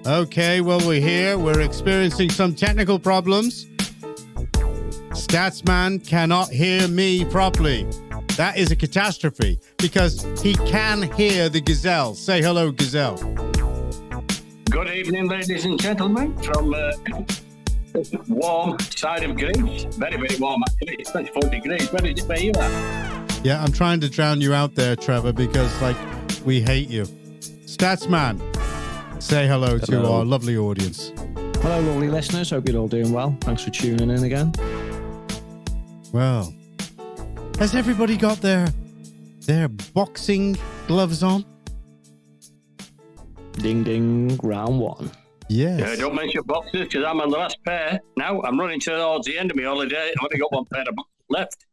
Okay, well, we're here. We're experiencing some technical problems. Statsman cannot hear me properly. That is a catastrophe because he can hear the Gazelle. Say hello, Gazelle. Good evening, ladies and gentlemen, from the warm side of Greece. Very, very warm, actually. It's 24 degrees. Where you at? Yeah, I'm trying to drown you out there, Trevor, because, we hate you. Statsman, say hello to our lovely audience. Hello, lovely listeners. Hope you're all doing well. Thanks for tuning in again. Well, has everybody got their boxing gloves on? Ding, ding, round one. Yes. Yeah, don't mention boxes because I'm on the last pair. Now I'm running towards the end of my holiday. I've only got one pair of boxes left.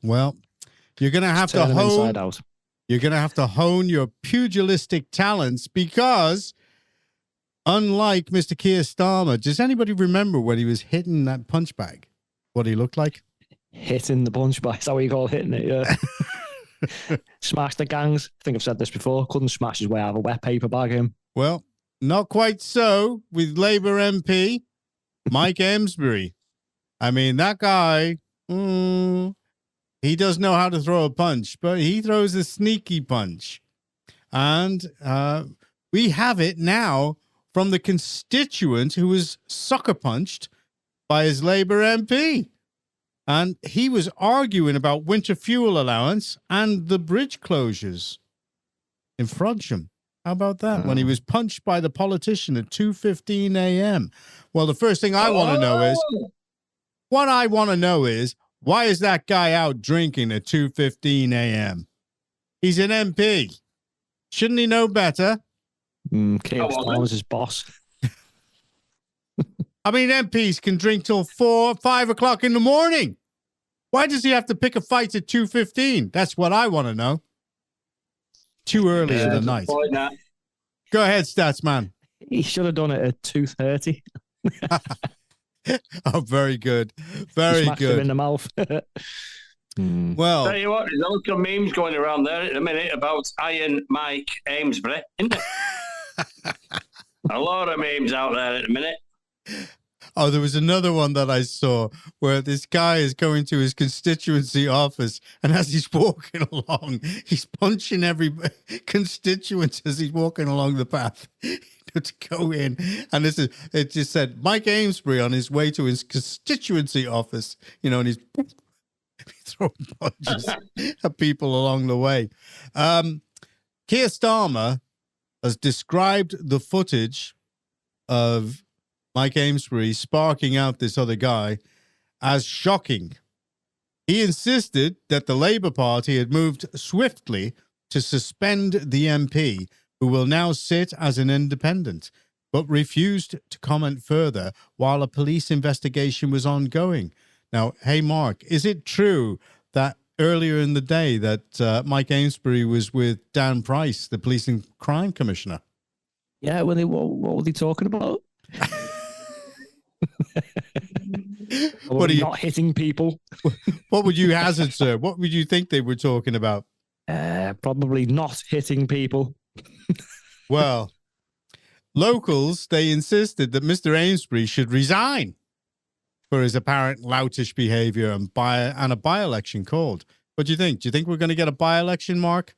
Well, you're going to have to hone. You're going to have to hone your pugilistic talents because, unlike Mr. Keir Starmer, does anybody remember when he was hitting that punch bag? What he looked like? Hitting the punch bag. Is that what you call hitting it? Yeah. Smash the gangs. I think I've said this before. Couldn't smash his way out of a wet paper bag him. Well, not quite so with Labour MP Mike Amesbury. I mean, that guy, he does know how to throw a punch, but he throws a sneaky punch. And we have it now from the constituent who was sucker punched by his Labour MP. And he was arguing about winter fuel allowance and the bridge closures in Frodsham. How about that? When he was punched by the politician at 2:15 a.m. Well, the first thing I want to know is, why is that guy out drinking at 2:15 a.m.? He's an MP. Shouldn't he know better? Keir Starmer's his boss. I mean, MPs can drink till 4, 5 o'clock in the morning. Why does he have to pick a fight at 2:15? That's what I want to know. Too early in the night. Go ahead, Statsman. He should have done it at 2:30. Oh, very good. Very Smacked good. him in the mouth. Well, tell you what, there's a lot of memes going around there at the minute about Iron Mike Amesbury, isn't there? A lot of memes out there at the minute. Oh, there was another one that I saw where this guy is going to his constituency office, and as he's walking along, he's punching every constituent as he's walking along the path to go in. And it just said Mike Amesbury on his way to his constituency office, and he's throwing punches at people along the way. Keir Starmer has described the footage of Mike Amesbury sparking out this other guy as shocking. He insisted that the Labour Party had moved swiftly to suspend the MP, who will now sit as an independent, but refused to comment further while a police investigation was ongoing. Now, hey, Mark, is it true that earlier in the day that Mike Amesbury was with Dan Price, the Police and Crime Commissioner? Yeah, what were they talking about? What are you not hitting people? What would you hazard, sir? What would you think they were talking about? Probably not hitting people. Well, locals, they insisted that Mr. Amesbury should resign for his apparent loutish behavior and a by-election called. What do you think? Do you think we're going to get a by-election, Mark?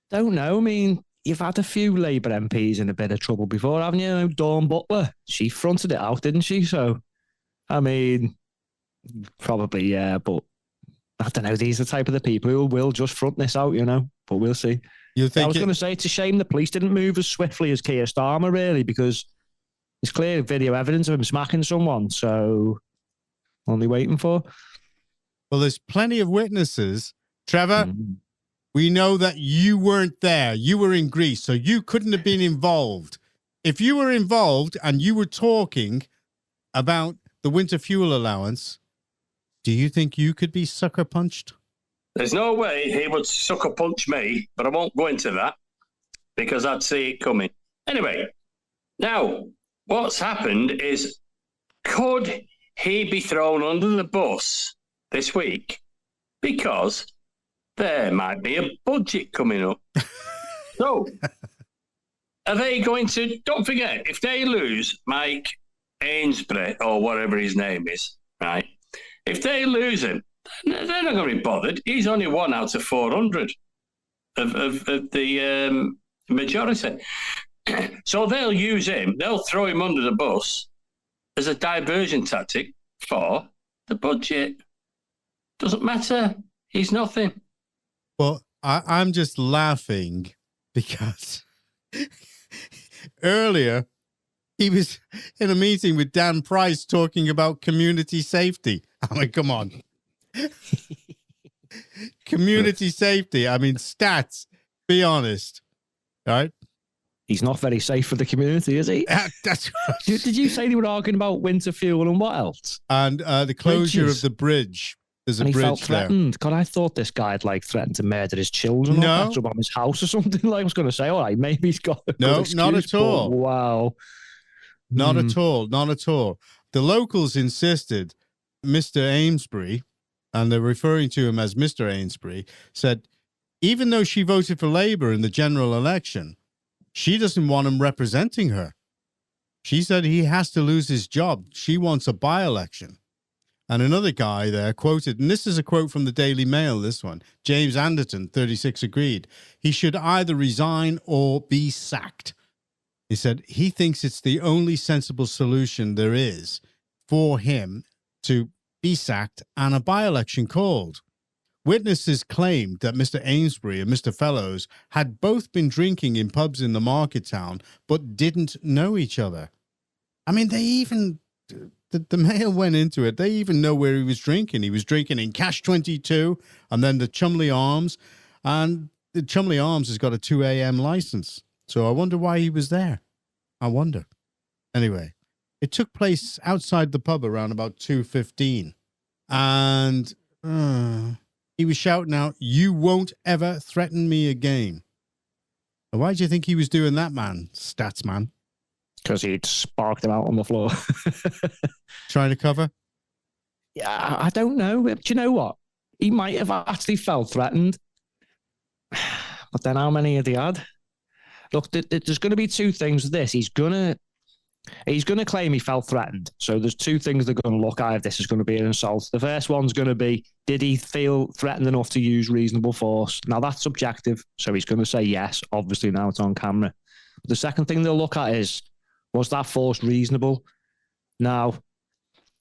Don't know. I mean, you've had a few Labour MPs in a bit of trouble before, haven't you? Dawn Butler, she fronted it out, didn't she? So, I mean, probably, yeah, but I don't know. These are the type of the people who will just front this out, but we'll see. I was going to say, it's a shame the police didn't move as swiftly as Keir Starmer, really, because there's clear video evidence of him smacking someone, so only waiting for. Well, there's plenty of witnesses. Trevor, we know that you weren't there. You were in Greece, so you couldn't have been involved. If you were involved and you were talking about the winter fuel allowance, do you think you could be sucker punched? There's no way he would sucker punch me, but I won't go into that because I'd see it coming. Anyway, now, what's happened is, could he be thrown under the bus this week? Because there might be a budget coming up. So, are they going to? Don't forget, if they lose Mike Amesbury or whatever his name is, right? If they lose him, they're not going to be bothered. He's only 1 out of 400 of the majority. So they'll use him. They'll throw him under the bus as a diversion tactic for the budget. Doesn't matter. He's nothing. Well, I'm just laughing because earlier he was in a meeting with Dan Price talking about community safety. I mean, come on. Community safety. I mean, stats. Be honest. All right. He's not very safe for the community, is he? That's right. Did you say they were arguing about winter fuel and what else? And the closure of the bridge. There's a and he bridge felt threatened. there. God, I thought this guy had threatened to murder his children or No. batter up on his house or something. I was going to say, all right, maybe he's got a No, good excuse, not at all. but wow. Not at all. Not at all. The locals insisted Mr. Amesbury, and they're referring to him as Mr. Amesbury, said even though she voted for Labour in the general election, she doesn't want him representing her. She said he has to lose his job. She wants a by-election. And another guy there quoted, and this is a quote from the Daily Mail, this one, James Anderton, 36, agreed. He should either resign or be sacked. He said he thinks it's the only sensible solution there is for him to be sacked and a by-election called. Witnesses claimed that Mr. Amesbury and Mr. Fellows had both been drinking in pubs in the market town, but didn't know each other. I mean, they even... The Mail went into it. They even know where he was drinking. He was drinking in Cash 22 and then the Chumley Arms. And the Chumley Arms has got a 2 a.m. license. So I wonder why he was there. I wonder. Anyway, it took place outside the pub around about 2:15. And he was shouting out, "You won't ever threaten me again." Why do you think he was doing that, man? Stats man. Because he'd sparked him out on the floor. Trying to cover? Yeah, I don't know. Do you know what? He might have actually felt threatened. But then how many had he had? Look, there's going to be two things with this. He's going to claim he felt threatened. So there's two things they're going to look at if this is going to be an assault. The first one's going to be, did he feel threatened enough to use reasonable force? Now, that's subjective. So he's going to say yes. Obviously, now it's on camera. But the second thing they'll look at is, was that force reasonable? Now,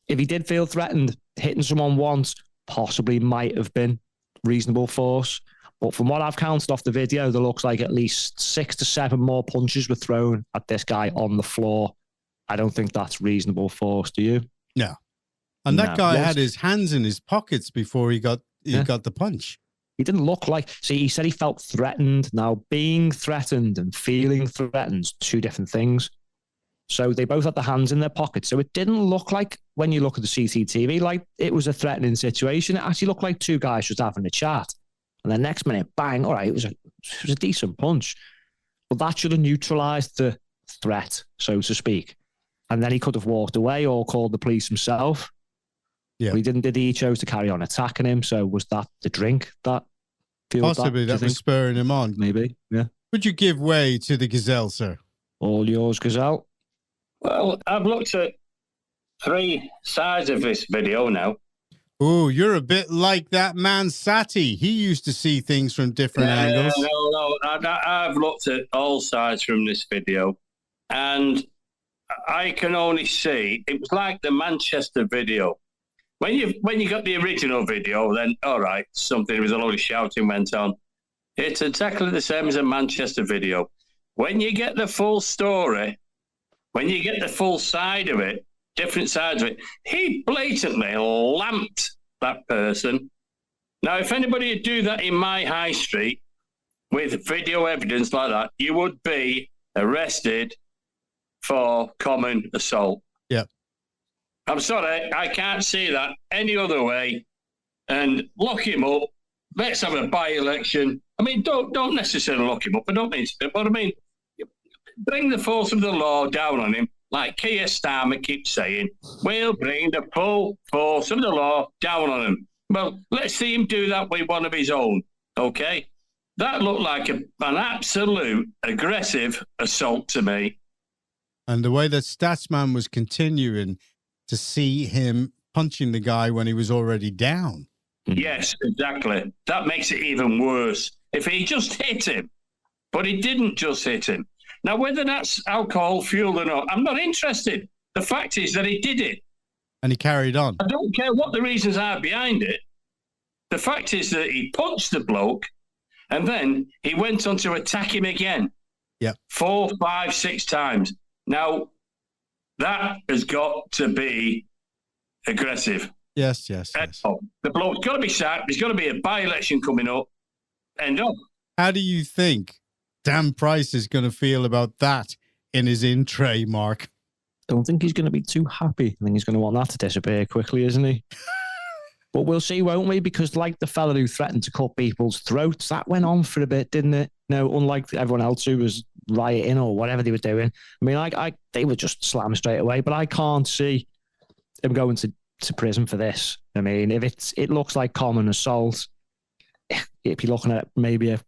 if he did feel threatened, hitting someone once possibly might have been reasonable force. But from what I've counted off the video, there looks like at least 6 to 7 more punches were thrown at this guy on the floor. I don't think that's reasonable force, do you? No. And that guy had his hands in his pockets before he got the punch. He didn't look like... See, he said he felt threatened. Now, being threatened and feeling threatened is two different things. So they both had their hands in their pockets. So it didn't look like, when you look at the CCTV, like it was a threatening situation. It actually looked like two guys just having a chat. And then next minute, bang, all right, it was a decent punch. But that should have neutralised the threat, so to speak. And then he could have walked away or called the police himself. Yeah. But he didn't, did he? He chose to carry on attacking him. So was that the drink that fueled Possibly that was spurring him on. Maybe, yeah. Would you give way to the Gazelle, sir? All yours, Gazelle. Well, I've looked at 3 sides of this video now. Oh, you're a bit like that man Sati. He used to see things from different angles. No. I've looked at all sides from this video, and I can only see it was like the Manchester video. When you got the original video, then all right, something with a load of shouting went on. It's exactly the same as a Manchester video. When you get the full story, when you get the full side of it, different sides of it, he blatantly lamped that person. Now, if anybody would do that in my high street with video evidence like that, you would be arrested for common assault. Yeah. I'm sorry, I can't see that any other way. And lock him up. Let's have a by-election. I mean, don't necessarily lock him up. I don't mean to, but I mean, bring the force of the law down on him, like Keir Starmer keeps saying. We'll bring the full force of the law down on him. Well, let's see him do that with one of his own, okay? That looked like an absolute aggressive assault to me. And the way that Statsman was continuing to see him punching the guy when he was already down. Yes, exactly. That makes it even worse. If he just hit him, but he didn't just hit him. Now, whether that's alcohol fueled or not, I'm not interested. The fact is that he did it. And he carried on. I don't care what the reasons are behind it. The fact is that he punched the bloke and then he went on to attack him again. Yeah. 4, 5, 6 times. Now, that has got to be aggressive. Yes. The bloke's got to be sacked. There's got to be a by-election coming up. End up. How do you think Dan Price is going to feel about that in his in-tray, Mark? Don't think he's going to be too happy. I think he's going to want that to disappear quickly, isn't he? But we'll see, won't we? Because like the fella who threatened to cut people's throats, that went on for a bit, didn't it? No, unlike everyone else who was rioting or whatever they were doing. I mean, they were just slammed straight away, but I can't see him going to prison for this. I mean, if it looks like common assault, if you're looking at maybe a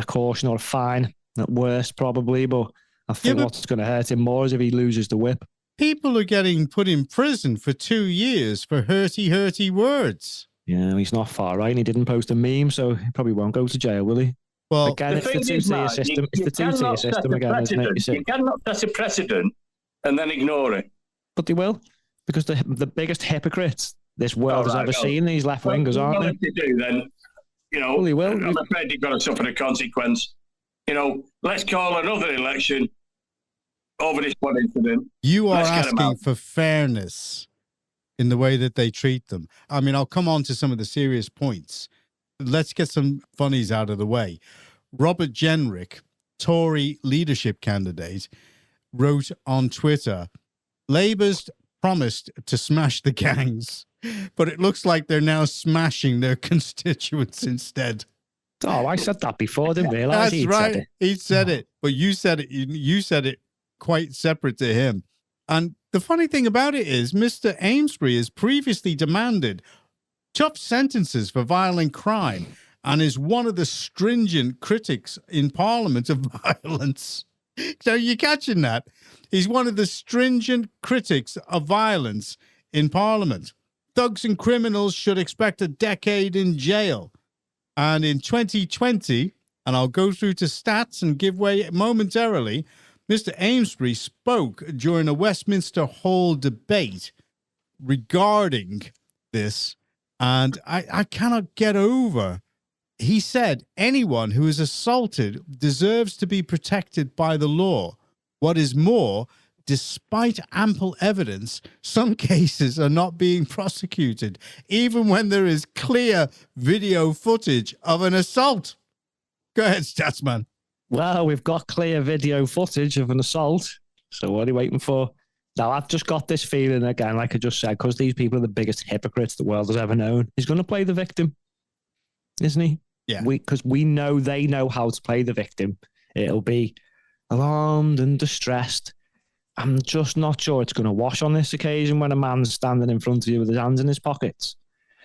caution or a fine at worst, probably. But I think what's going to hurt him more is if he loses the whip. People are getting put in prison for 2 years for hurty words. Yeah, he's not far right. And he didn't post a meme, so he probably won't go to jail, will he? Well, again, it's the two-tier system. It's the two-tier system again, isn't it? You cannot set a precedent and then ignore it. But they will, because the biggest hypocrites this world has ever seen, these left-wingers, aren't they? If they do, then, well, they will. I'm afraid they've got to suffer the consequence. Let's call another election over this one incident. You are asking for fairness in the way that they treat them. I mean, I'll come on to some of the serious points. Let's get some funnies out of the way. Robert Jenrick, Tory leadership candidate, wrote on Twitter, Labour's promised to smash the gangs, but it looks like they're now smashing their constituents instead. Oh, I said that before, didn't realise he'd said it. He said it, but you said it. You said it quite separate to him. And the funny thing about it is Mr. Amesbury has previously demanded tough sentences for violent crime and is one of the stringent critics in Parliament of violence. So you're catching that? He's one of the stringent critics of violence in Parliament. Thugs and criminals should expect a decade in jail. And in 2020, and I'll go through to stats and give way momentarily, Mr. Amesbury spoke during a Westminster Hall debate regarding this, and I cannot get over. He said, anyone who is assaulted deserves to be protected by the law. What is more, despite ample evidence, some cases are not being prosecuted, even when there is clear video footage of an assault. Go ahead, Statsman. Well, we've got clear video footage of an assault. So what are you waiting for? Now, I've just got this feeling again, like I just said, because these people are the biggest hypocrites the world has ever known. He's going to play the victim, isn't he? Yeah. Because we know they know how to play the victim. It'll be alarmed and distressed. I'm just not sure it's going to wash on this occasion when a man's standing in front of you with his hands in his pockets.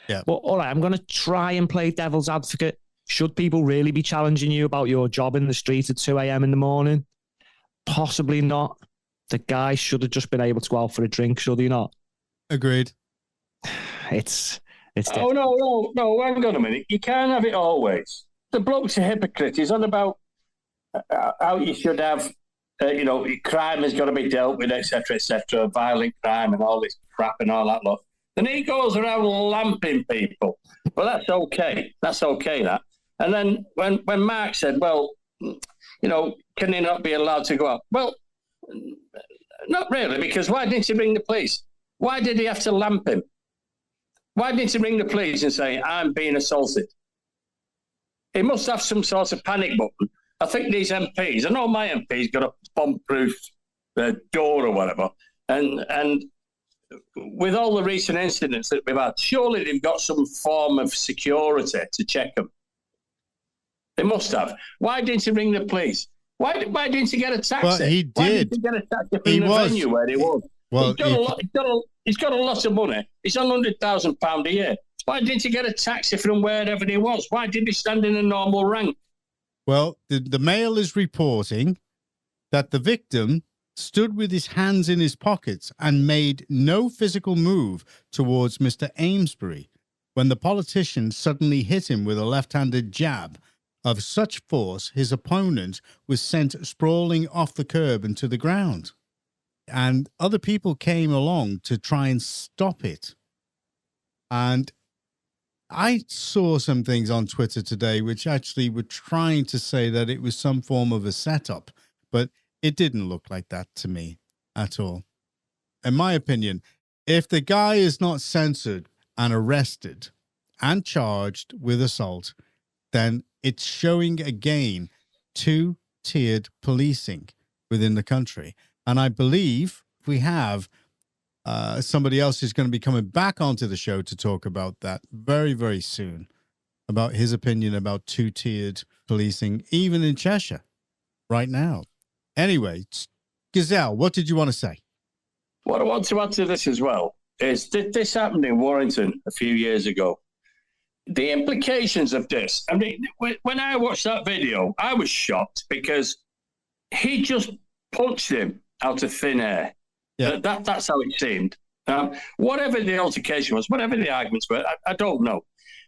Yeah. But all right, I'm going to try and play devil's advocate. Should people really be challenging you about your job in the street at 2 a.m. in the morning? Possibly not. The guy should have just been able to go out for a drink, should he not? Agreed. It's Oh, no, hang on a minute. You can't have it always. The bloke's a hypocrite. He's on about how you should have, crime has got to be dealt with, etc., violent crime and all this crap and all that lot. Then he goes around lamping people. Well, that's okay. That. And then when Mark said, well, can he not be allowed to go out? Well, not really, because why didn't he ring the police? Why did he have to lamp him? Why didn't he ring the police and say, I'm being assaulted? He must have some sort of panic button. I think these MPs, I know my MP's got a bomb-proof door or whatever, and with all the recent incidents that we've had, surely they've got some form of security to check them. They must have. Why didn't he ring the police? Why didn't he get a taxi? Well, he did. Why didn't he get a taxi from the venue where he was? Well, he's got a lot of money. He's on £100,000 a year. Why didn't he get a taxi from wherever he was? Why did he stand in a normal rank? Well, the Mail is reporting that the victim stood with his hands in his pockets and made no physical move towards Mr. Amesbury when the politician suddenly hit him with a left-handed jab of such force his opponent was sent sprawling off the curb and to the ground. And other people came along to try and stop it. And I saw some things on Twitter today which actually were trying to say that it was some form of a setup, but it didn't look like that to me at all. In my opinion, if the guy is not censored and arrested and charged with assault, then it's showing again two-tiered policing within the country. And I believe we have somebody else who's going to be coming back onto the show to talk about that very, very soon, about his opinion about two-tiered policing, even in Cheshire right now. Anyway, Gazelle, what did you want to say? What I want to add to this as well is this happened in Warrington a few years ago. The implications of this, I mean, when I watched that video, I was shocked because he just punched him out of thin air. Yeah. That's how it seemed. Whatever the altercation was, whatever the arguments were, I don't know.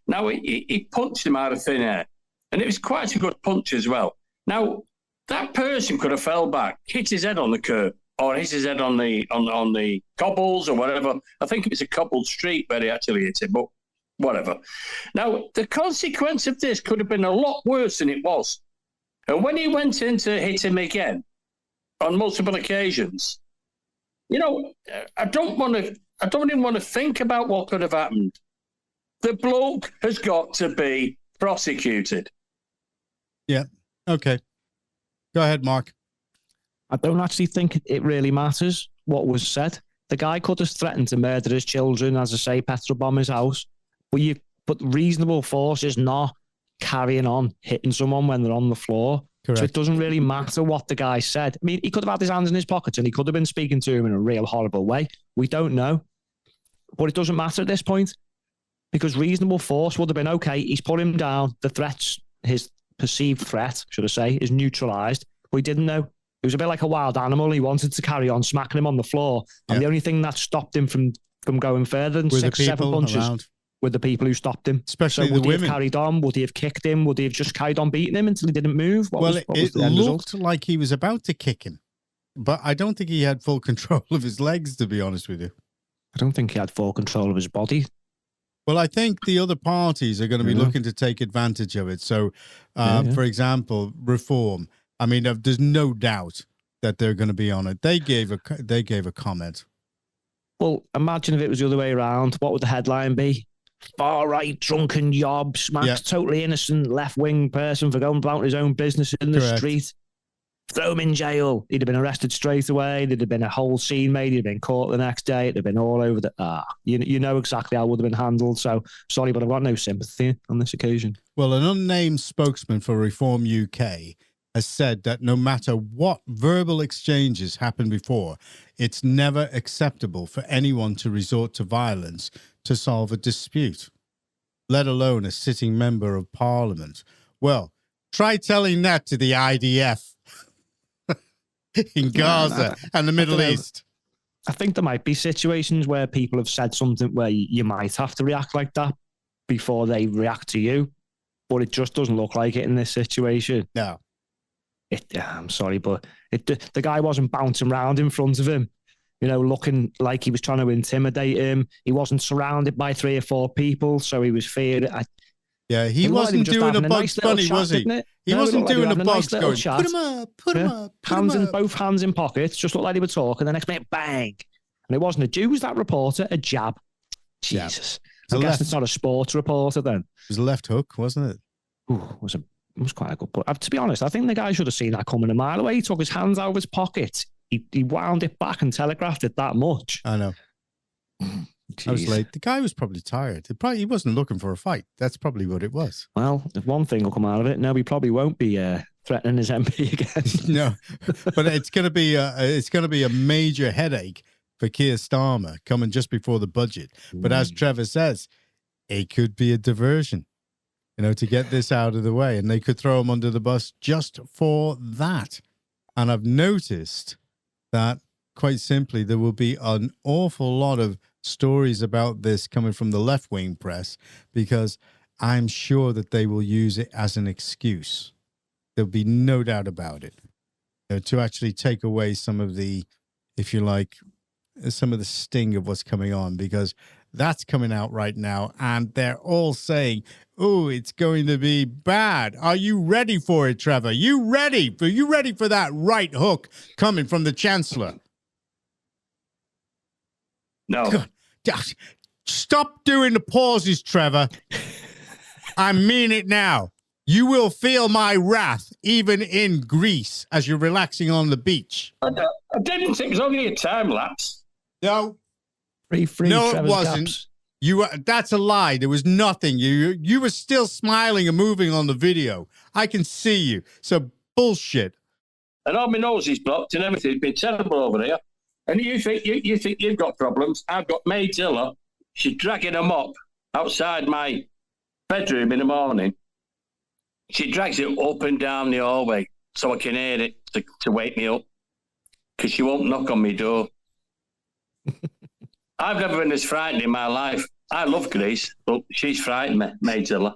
Now, he punched him out of thin air, and it was quite a good punch as well. Now, that person could have fell back, hit his head on the curb, or hit his head on the cobbles or whatever. I think it was a cobbled street where he actually hit him, but whatever. Now, the consequence of this could have been a lot worse than it was. And when he went in to hit him again on multiple occasions, you know, I don't even want to think about what could have happened. The bloke has got to be prosecuted. Yeah. Okay. Go ahead, Mark. I don't actually think it really matters what was said. The guy could have threatened to murder his children, as I say, petrol bomb his house. But reasonable force is not carrying on hitting someone when they're on the floor. Correct. So it doesn't really matter what the guy said. I mean, he could have had his hands in his pockets and he could have been speaking to him in a real horrible way. We don't know. But it doesn't matter at this point because reasonable force would have been, okay, he's put him down. The threat's, his perceived threat, should I say, is neutralised. But he didn't know. It was a bit like a wild animal. He wanted to carry on smacking him on the floor. And the only thing that stopped him from going further than 6-7 punches around. Were the people who stopped him. Especially so the would women. He have carried on? Would he have kicked him? Would he have just carried on beating him until he didn't move? It looked like he was about to kick him. But I don't think he had full control of his legs, to be honest with you. I don't think he had full control of his body. Well, I think the other parties are going to be looking to take advantage of it. So, for example, Reform. I mean, there's no doubt that they're going to be on it. They gave a comment. Well, imagine if it was the other way around. What would the headline be? Far-right drunken yob smacks totally innocent left-wing person for going about his own business in the street. Throw him in jail. He'd have been arrested straight away. There'd have been a whole scene made. He'd have been caught the next day. It'd have been all over the... You know exactly how it would have been handled. So, sorry, but I've got no sympathy on this occasion. Well, an unnamed spokesman for Reform UK has said that no matter what verbal exchanges happen before, it's never acceptable for anyone to resort to violence to solve a dispute, let alone a sitting member of parliament. Well, try telling that to the IDF in Gaza and the Middle East. I think there might be situations where people have said something where you might have to react like that before they react to you, but it just doesn't look like it in this situation. No. I'm sorry, but the guy wasn't bouncing around in front of him, you know, looking like he was trying to intimidate him. He wasn't surrounded by 3 or 4 people, so he was feared. He wasn't doing a Bugs Bunny, was he? He wasn't doing a Bugs going, put him up, put him up. Both hands in pockets, just looked like they were talking. The next minute, bang. And it wasn't a Jew, was that reporter, a jab. Jesus. I guess it's not a sports reporter then. It was a left hook, wasn't it? Ooh, it was quite a good put. To be honest, I think the guy should have seen that coming a mile away. He took his hands out of his pocket. He wound it back and telegraphed it that much. I know. I was late. The guy was probably tired. He wasn't looking for a fight. That's probably what it was. Well, if one thing will come out of it, no, he probably won't be threatening his MP again. No, but it's going to be a major headache for Keir Starmer coming just before the budget. But as Trevor says, it could be a diversion. to get this out of the way, and they could throw him under the bus just for that. And I've noticed that, quite simply, there will be an awful lot of stories about this coming from the left-wing press, because I'm sure that they will use it as an excuse. There'll be no doubt about it, to actually take away some of the, if you like, some of the sting of what's coming on, because that's coming out right now, and they're all saying, "Oh, it's going to be bad." Are you ready for it, Trevor? You ready? Are you ready for that right hook coming from the Chancellor? No. God. Stop doing the pauses, Trevor. I mean it now. You will feel my wrath even in Greece as you're relaxing on the beach. I didn't think it was only a time lapse. No. Free No, Trevor's it wasn't. gaps. That's a lie. There was nothing. You were still smiling and moving on the video. I can see you. So bullshit. And all my nose is blocked and everything. It's been terrible over here. And you think you've got problems. I've got Maidzilla. She's dragging a mop outside my bedroom in the morning. She drags it up and down the hallway so I can hear it to wake me up, because she won't knock on my door. I've never been this frightened in my life. I love Greece, but she's frightened me, Maidzilla.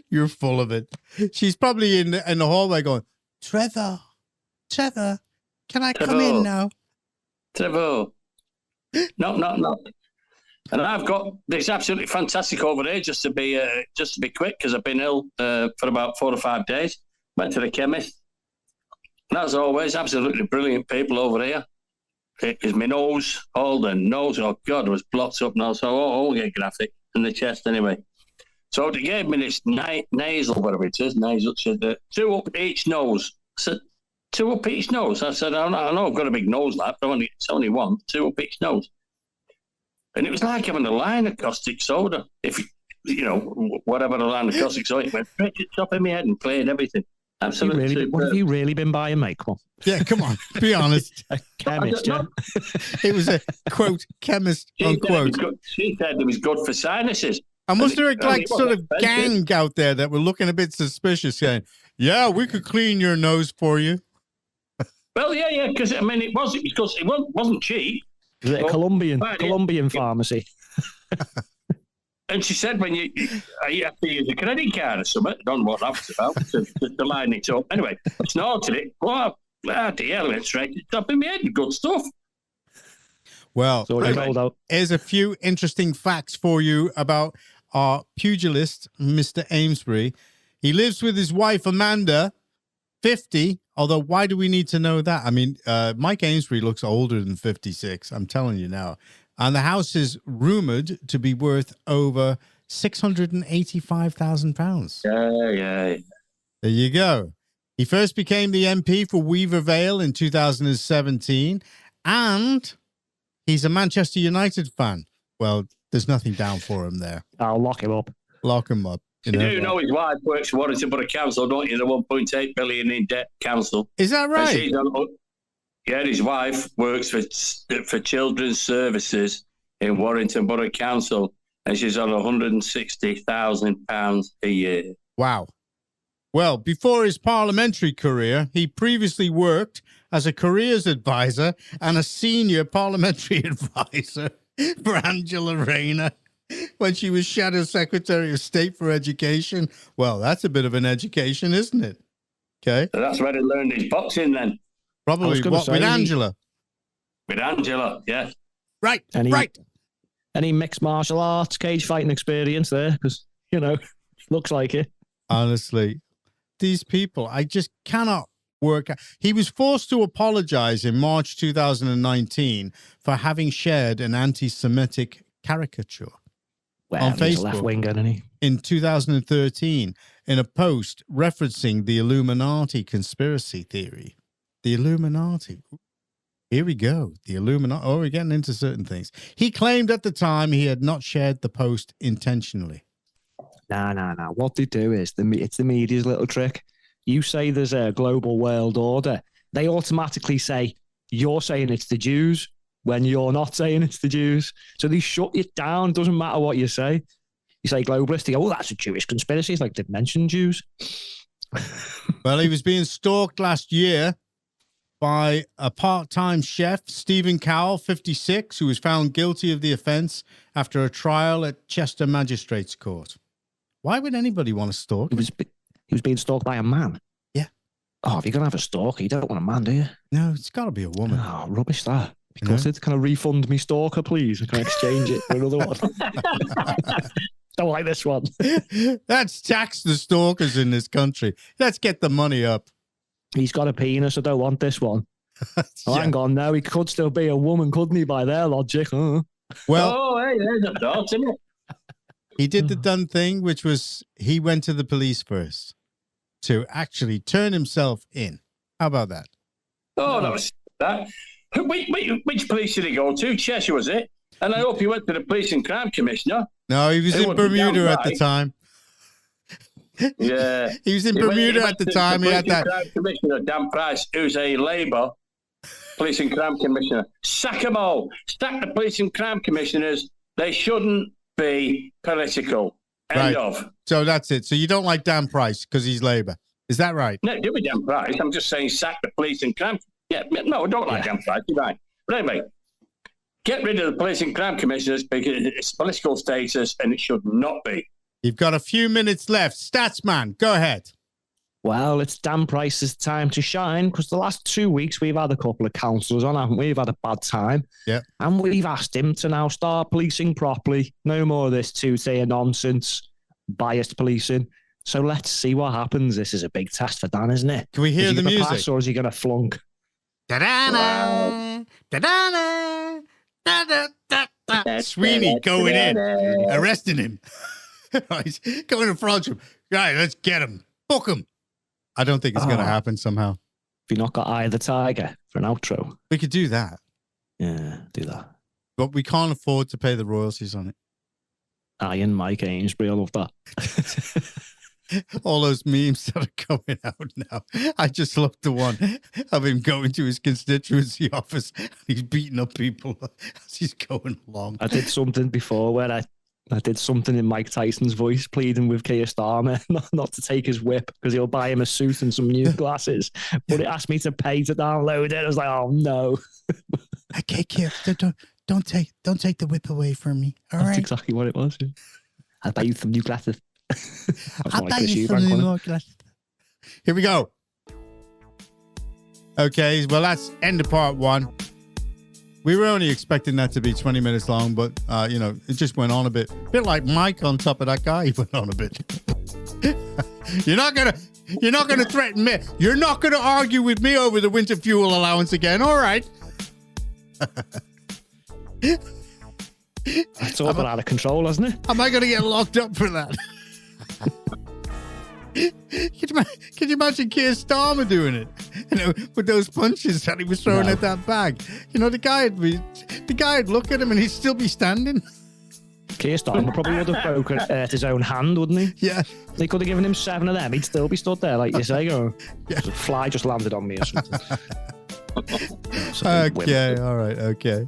You're full of it. She's probably in the hallway going, Trevor, can I come in now? Trevor. No. And I've got this absolutely fantastic over here, just to be quick, because I've been ill for about 4 or 5 days. Went to the chemist. And as always, absolutely brilliant people over here. It is my nose, all the nose, oh God, it was blocked up now, so I'll get graphic in the chest anyway. So they gave me this nasal, whatever it is, nasal, said 2 up each nose. I said, 2 up each nose? I said, I know I've got a big nose, lad, but it's only 1, 2 up each nose. And it was like having a line of caustic soda. If, whatever the line of caustic soda, it went straight to the top of my head and cleared everything. Absolutely. What have you really been buying, mate? Come on. Yeah, come on. Be honest. A chemist, yeah. It was a, quote, chemist, unquote. She said it was good for sinuses. And was there a sort of gang out there that were looking a bit suspicious, saying, "Yeah, we could clean your nose for you"? Well, yeah, because it wasn't cheap. Is it a Colombian pharmacy? And she said, when you have to use a credit card or something, I don't know what that was about, to line it up. Anyway, I snorted it. Wow, the hell, went straight to the top of my head. Good stuff. Well, so here's a few interesting facts for you about our pugilist, Mr. Amesbury. He lives with his wife, Amanda, 50. Although, why do we need to know that? I mean, Mike Amesbury looks older than 56. I'm telling you now. And the house is rumoured to be worth over £685,000. Yeah. There you go. He first became the MP for Weaver Vale in 2017. And he's a Manchester United fan. Well, there's nothing down for him there. I'll lock him up. Lock him up. You do know his wife works for Warrington Borough Council, don't you? The 1.8 billion in debt council. Is that right? Yeah, his wife works for Children's Services in Warrington Borough Council, and she's on £160,000 a year. Wow. Well, before his parliamentary career, he previously worked as a careers advisor and a senior parliamentary advisor for Angela Rayner when she was Shadow Secretary of State for Education. Well, that's a bit of an education, isn't it? Okay. So that's where he learned his boxing then. Probably with Angela. With Angela, yeah. Right. Any mixed martial arts, cage fighting experience there? Because, looks like it. Honestly, these people, I just cannot work out. He was forced to apologize in March 2019 for having shared an anti-Semitic caricature on Facebook left-winger, isn't he? in 2013 in a post referencing the Illuminati conspiracy theory. The Illuminati. Here we go. The Illuminati. Oh, we're getting into certain things. He claimed at the time he had not shared the post intentionally. No. What they do is, it's the media's little trick. You say there's a global world order. They automatically say, you're saying it's the Jews when you're not saying it's the Jews. So they shut you down. Doesn't matter what you say. You say globalist, you go, oh, that's a Jewish conspiracy. It's like, didn't mention Jews. Well, he was being stalked last year by a part-time chef, Stephen Cowell, 56, who was found guilty of the offence after a trial at Chester Magistrates Court. Why would anybody want to stalk? He was being stalked by a man. Yeah. Oh, if you're going to have a stalker, you don't want a man, do you? No, it's got to be a woman. Oh, rubbish that. Because it can I refund me stalker, please? I can exchange it for another one. Don't like this one. Let's tax the stalkers in this country. Let's get the money up. He's got a penis. I don't want this one. Oh, Yeah. hang on. Now he could still be a woman, couldn't he? By their logic. Well, hey, there's a thought, isn't it? he did the done thing, which was he went to the police first to actually turn himself in. How about that? Oh, no, that. Which police did he go to? Cheshire, was it? And I hope he went to the Police and Crime Commissioner. No, he was It in would be Bermuda damn at the right. time. Yeah. He was in Bermuda at the time. He had that. Crime Commissioner, Dan Price, who's a Labour Police and Crime Commissioner. Sack them all. Sack the Police and Crime Commissioners. They shouldn't be political. End Right. of. So that's it. So you don't like Dan Price because he's Labour. Is that right? No, do be Dan Price. I'm just saying sack the Police and Crime. Yeah, no, I don't like Dan Price. You're right. But anyway, get rid of the Police and Crime Commissioners because it's political status and it should not be. You've got a few minutes left. Statsman, go ahead. Well, it's Dan Price's time to shine because the last 2 weeks we've had a couple of councillors on, haven't we? We've had a bad time. Yeah. And we've asked him to now start policing properly. No more of this two-tier nonsense, biased policing. So let's see what happens. This is a big test for Dan, isn't it? Can we hear Is he the gonna music? pass or is he going to flunk? Da-da-da, da-da-da, da-da-da-da. Sweeney going in, arresting him. He's going to Frodsham. Right, let's get him. Book him. I don't think it's going to happen somehow. Have you not got Eye of the Tiger for an outro? We could do that, Yeah, do that. but we can't afford to pay the royalties on it. Iron Mike Amesbury, I love that. All those memes that are coming out now. I just love the one of him going to his constituency office and he's beating up people as he's going along. I did something before where I did something in Mike Tyson's voice, pleading with Keir Starmer not to take his whip because he'll buy him a suit and some new glasses. But it asked me to pay to download it. I was like, oh no. Okay, Keir, don't take the whip away from me. All That's right. exactly what it was. I'll buy you some new glasses. I'll buy you some more glasses. Here we go. Okay, well, that's end of part one. We were only expecting that to be 20 minutes long, but, it just went on a bit. A bit like Mike on top of that guy. He went on a bit. You're not gonna threaten me. You're not gonna argue with me over the winter fuel allowance again. All right. It's all been out of control, hasn't it? Am I going to get locked up for that? Can you imagine Keir Starmer doing it? With those punches that he was throwing at that bag. The guy'd look at him and he'd still be standing. Keir Starmer probably would have broken his own hand, wouldn't he? Yeah. They could have given him 7 of them. He'd still be stood there, like you say. Or Yeah. a fly just landed on me or something. Okay. All right. Okay.